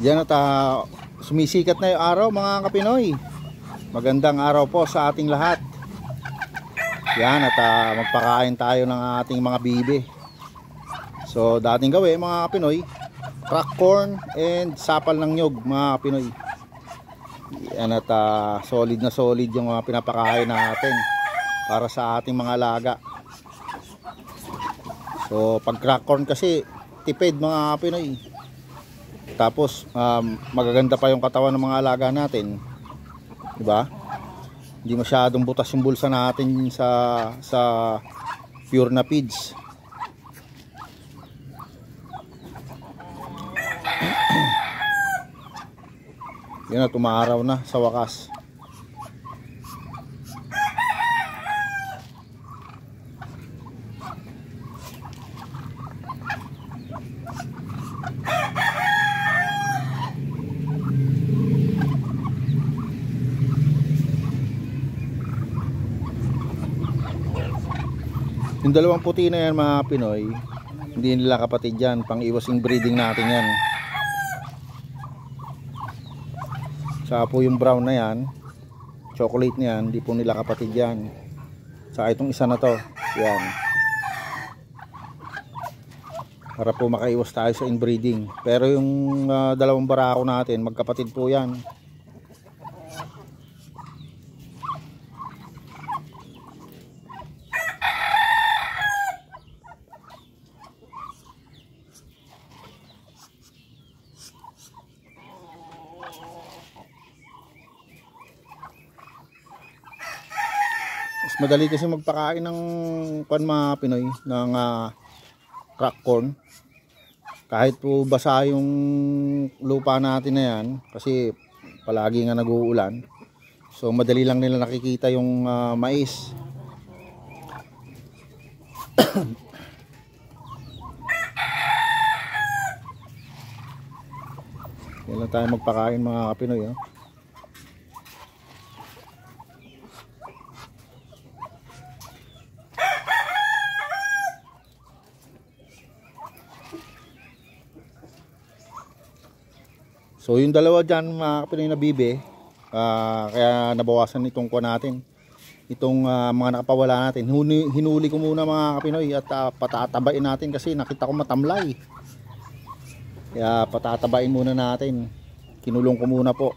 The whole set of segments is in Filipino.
Yan at sumisikat na yung araw mga kapinoy. Magandang araw po sa ating lahat. Yan at magpakain tayo ng ating mga bibe. So dating gawin mga kapinoy, crack corn and sapal ng nyog mga kapinoy. Yan at solid na solid yung pinapakain natin para sa ating mga alaga. So pag crack corn kasi tipid mga kapinoy. Tapos magaganda pa yung katawan ng mga alaga natin. Diba? Hindi masyadong butas yung bulsa natin sa pure na feeds. Yan na, tumaraw na sa wakas. Yung dalawang puti na yan mga Pinoy, hindi nila kapatid yan, pang iwas yung breeding natin yan. Saka po yung brown na yan, chocolate na yan, hindi po nila kapatid yan. Saka itong isa na to, yan, para po makaiwas tayo sa inbreeding. Pero yung dalawang barako natin, magkapatid po yan. Mas madali kasi magpakain ng mga Pinoy ng crack corn. Kahit po basa yung lupa natin na yan, kasi palagi nga nag-uulan. So madali lang nila nakikita yung mais. Yan lang tayo magpakain mga Pinoy. So yung dalawa dyan mga Pinoy na bibe, kaya nabawasan itong kuha natin, itong mga nakapawala natin. Hinuli ko muna mga Pinoy at patatabain natin kasi nakita ko matamlay. Kaya patatabain muna natin, kinulong ko muna po.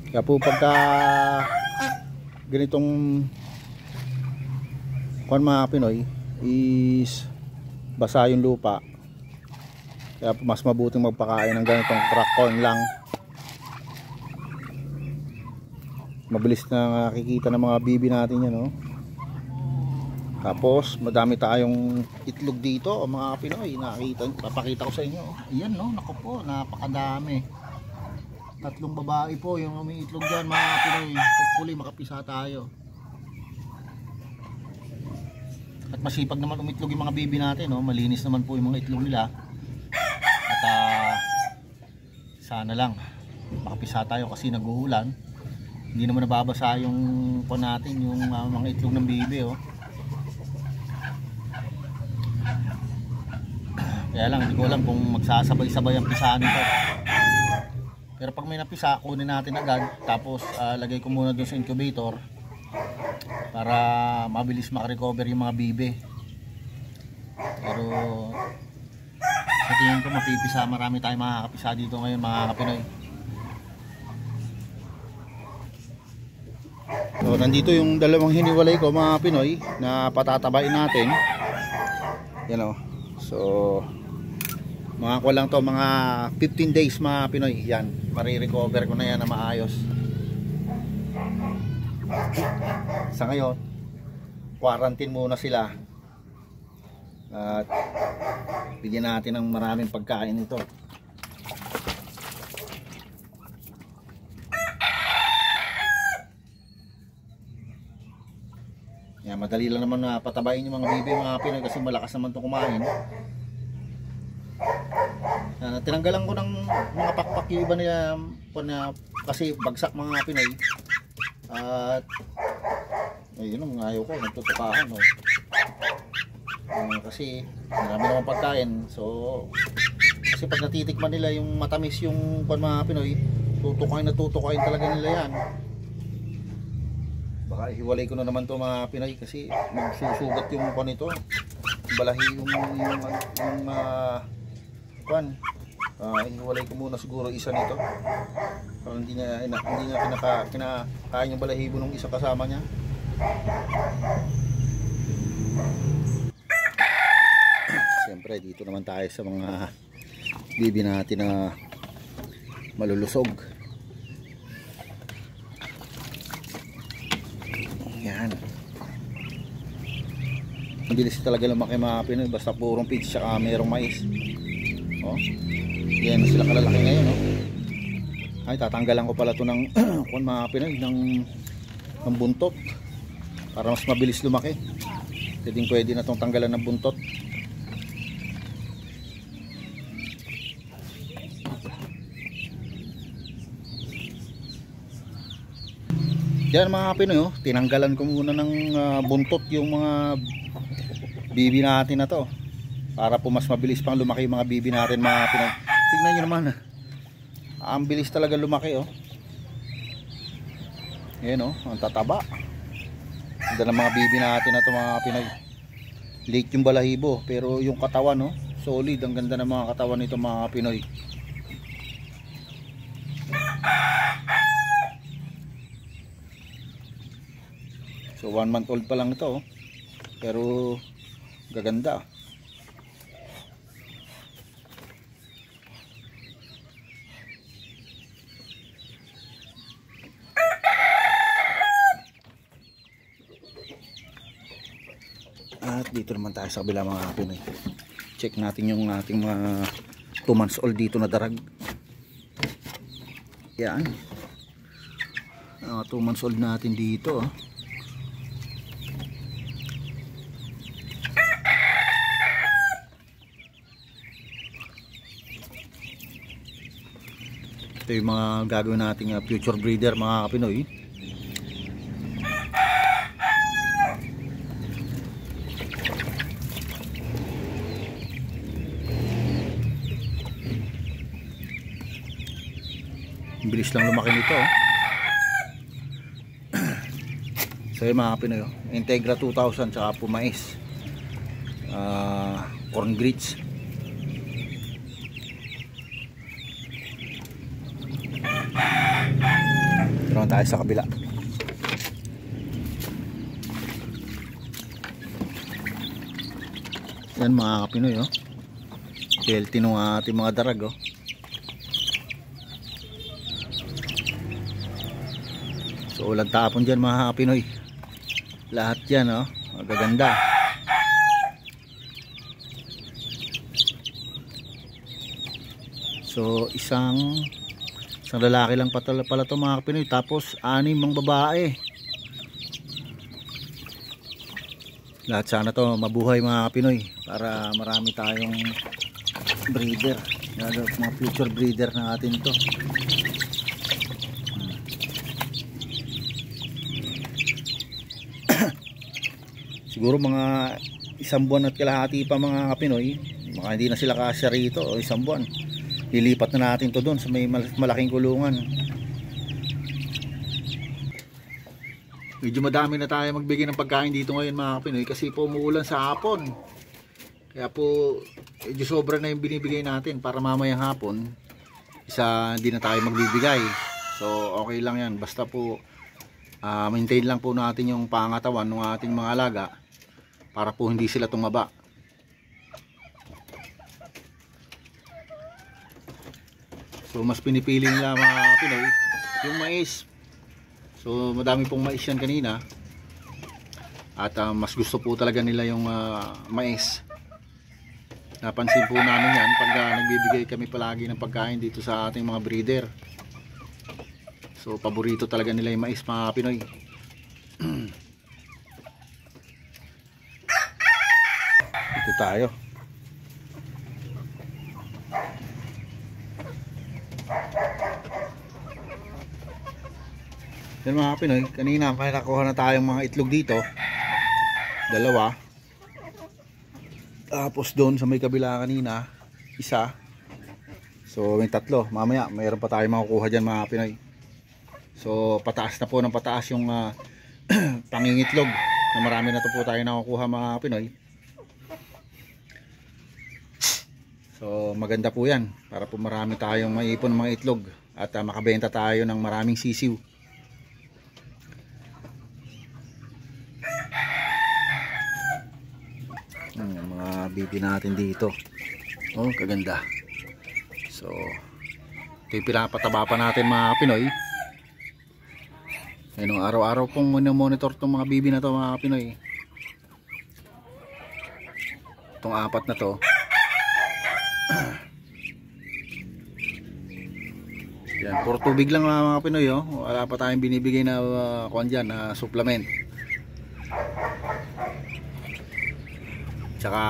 Kaya po pagka ganitong mga Pinoy is basa yung lupa, kaya mas mabuting magpakain ng ganitong crack corn lang. Mabilis na nakikita ng mga bibi natin yan, no? Tapos madami tayong itlog dito mga Pinoy. Papakita ko sa inyo. Ayan, no? Naku po, napakadami. 3 babae po yung umiitlog dyan mga Pinoy. Hopefully makapisa tayo. At masipag naman umitlog yung mga bibi natin, no? Malinis naman po yung mga itlog nila. At sana lang makapisa tayo kasi nag-uulan. Hindi naman nababasa yung natin, yung mga itlog ng bibi, oh. Kaya lang, hindi ko alam kung magsasabay-sabay ang pisaan nito. Pero pag may napisa, kunin natin agad. Tapos lagay ko muna doon sa incubator para mabilis makarecover yung mga bibe. Pero sa tingin ko mapipisa, marami tayong makakapisa dito ngayon mga Pinoy. So nandito yung dalawang hiniwalay ko mga Pinoy na patatabain natin. Yan o. So mga ko lang to, mga 15 days mga Pinoy. Yan, marirecover ko na yan na maayos. Sa ngayon quarantine muna sila. At Bigyan natin ng maraming pagkain ito. Yan, madali lang naman na patabain yung mga bibi mga Pinoy kasi malakas naman itong kumain. Tinanggalan ko ng mga pakpak yung iba na kasi bagsak mga Pinoy. At ayun ang ayaw ko, nagtutukaan oh. Kasi marami naman pagkain. So kasi pag natitikman nila yung matamis yung mga Pinoy, tutukain talaga nila yan. Baka hiwalay ko na naman to mga Pinoy kasi magsusugat yung nito, balahi yung hiwalay ko muna siguro isa nito para hindi niya kinakain yung balahibo ng isa kasama niya. Siyempre dito naman tayo sa mga bibi natin na malulusog. Yan. Mabilis talaga lumaki mga Pinoy basta purong feeds tsaka mayroong mais. Oh. Yan na sila kalalaki ngayon oh. Ay tatanggalan ko pala to ng mga Pinoy ng buntot para mas mabilis lumaki. Pwede na tong tanggalan ng buntot. Yan mga Pinoy oh, tinanggalan ko muna ng buntot yung mga bibi natin na to para po mas mabilis pang lumaki yung mga bibi natin mga Pinoy. Tingnan nyo naman ang bilis talaga lumaki oh. Yan oh, ang tataba. Ganda ng mga bibi natin na to mga Pinoy. Late yung balahibo pero yung katawan oh, solid. Ang ganda ng mga katawan nito mga Pinoy. So 1 month old pa lang ito oh. Pero gaganda. At dito naman tayo sa kabila mga Pinoy. Check natin yung ating mga 2 months old dito na darag. Yan 2 months old natin dito oh. Ito yung mga gagawin nating future breeder mga Pinoy. Bilis lang lumaki nito oh. So yung mga Pinoy oh. Integra 2000 tsaka Pumais corn grits. Naman tayo sa kabila. Yan mga Pinoy oh. Healthy nung ating mga darag oh. So walang tapon dyan mga Pinoy. Lahat yan oh. Magaganda. So isang lalaki lang pala to mga Pinoy. Tapos 6 ang babae. Lahat sana to mabuhay mga Pinoy para marami tayong breeder. Mga future breeder na atin to. Siguro mga 1 buwan at kalahati pa mga Pinoy. Baka hindi na sila kasya rito o 1 buwan. Lilipat na natin to doon sa may malaking kulungan. Medyo madami na tayo magbigay ng pagkain dito ngayon mga Pinoy kasi po umuulan sa hapon. Kaya po medyo sobra na yung binibigay natin para mamayang hapon hindi na tayo magbibigay. So okay lang yan. Basta po maintain lang po natin yung pangatawan ng ating mga alaga para po hindi sila tumaba. So mas pinipili nila mga Pinoy yung mais. So madami pong mais yan kanina. At mas gusto po talaga nila yung mais. Napansin po namin yan pag nagbibigay kami palagi ng pagkain dito sa ating mga breeder. So paborito talaga nila yung mais, mga Pinoy. Dito tayo. Yan mga Pinoy, kanina kaya nakuha na tayong mga itlog dito. Dalawa. Tapos doon sa may kabila kanina, isa. So may tatlo. Mamaya mayroon pa tayong makukuha dyan mga Pinoy. So pataas na po ng pataas yung pangingitlog. Na marami na to po tayo nakukuha mga Pinoy. So maganda po yan. Para po marami tayong maipon ng mga itlog. At makabenta tayo ng maraming sisiw. Mga bibi natin dito. Oh, kaganda. So ito yung pinapataba pa natin mga Pinoy. Ayun, araw-araw pong monitor itong mga bibi na to mga Pinoy. Itong apat na to. Yan, puro tubig lang mga Pinoy, oh. Wala pa tayong binibigay na kuwan dyan, supplement. Tsaka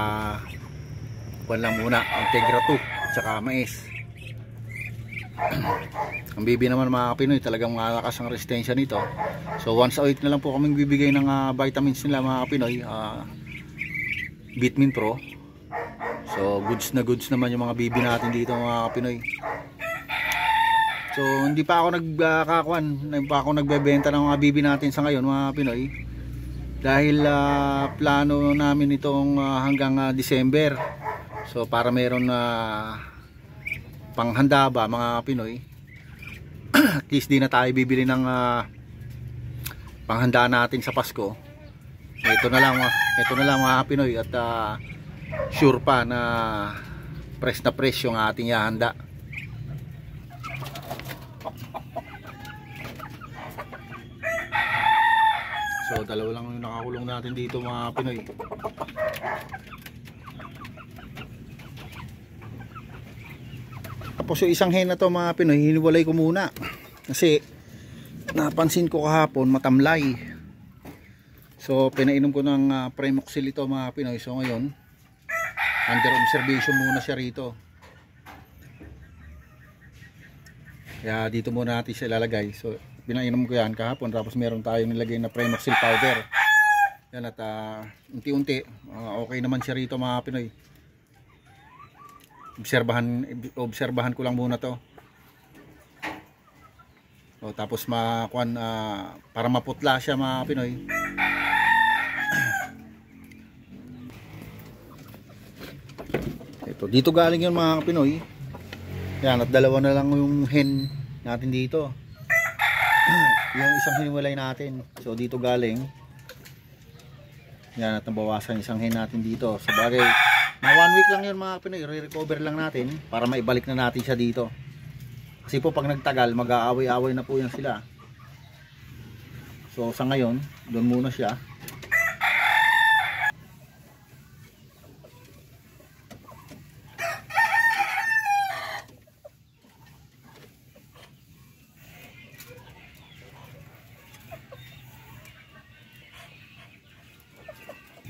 kuwan lang muna, Integra 2 tsaka mais. Ang bibi naman mga Pinoy, talagang malakas ang resistensya nito. So once a week na lang po kaming bibigay ng vitamins nila mga Pinoy, Vitamin Pro. So goods na goods naman yung mga bibi natin dito mga Pinoy. So hindi pa ako nagbebenta ng mga bibi natin sa ngayon mga Pinoy. Dahil plano namin itong hanggang December. So para meron panghanda ba mga Pinoy. At least di na tayo bibili ng panghanda natin sa Pasko. Ito na lang mga Pinoy. At sure pa na fresh yung ating ihanda. So dalawa lang yung nakakulong natin dito mga Pinoy. Tapos yung isang hen na to mga Pinoy, hiniwalay ko muna. Kasi napansin ko kahapon matamlay. So pinainom ko ng Primoxil ito mga Pinoy. So ngayon under observation muna siya rito. Kaya dito muna natin siya ilalagay. So pinainom ko yan kahapon, tapos meron tayong nilagay na Primoxil powder. Yan, at unti-unti okay naman siya rito mga Pinoy. Obserbahan ko lang muna to. O, tapos para maputla siya mga Pinoy. Ito, dito galing yun mga Pinoy. Yan, at dalawa na lang yung hen natin dito. Yung isang hiniwalay natin. So dito galing. Yan, at nabawasan isang hen natin dito. Sa bagay, na 1 week lang yun mga Pinoy. Re-recover lang natin para maibalik na natin siya dito. Kasi po pag nagtagal, mag-aaway-aaway na po yan sila. So sa ngayon, doon muna siya.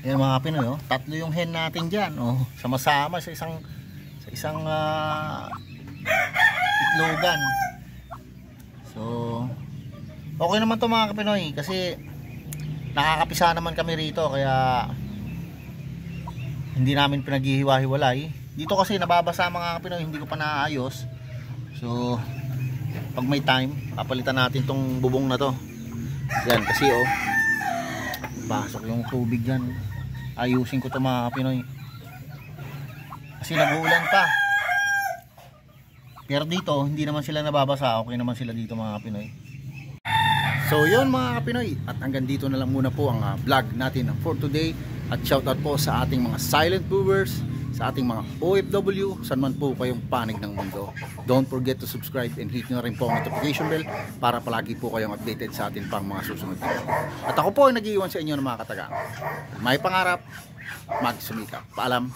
Yan mga Pinoy, oh. Tatlo yung hen natin dyan, oh. Sama-sama sa isang itlogan. So okay naman to mga Pinoy, kasi nakakapisa naman kami rito, kaya hindi namin pinaghihiwa-hiwalay. Dito kasi nababasa mga Pinoy, hindi ko pa naayos. So pag may time, papalitan natin tong bubong na to. Yan, kasi oh, pasok yung tubig yan. Ayusin ko to mga Pinoy, kasi nag-uulan pa. Pero dito hindi naman sila nababasa, okay naman sila dito mga Pinoy. So yun mga Pinoy, at hanggang dito na lang muna po ang vlog natin for today. At shoutout po sa ating mga silent viewers, sa ating mga OFW, saan man po kayong panig ng mundo. Don't forget to subscribe and hit nyo rin po ang notification bell para palagi po kayong updated sa atin pang mga susunod video. At ako po ay nag-iwan sa inyo ng mga katagang. May pangarap, magsumikap. Paalam.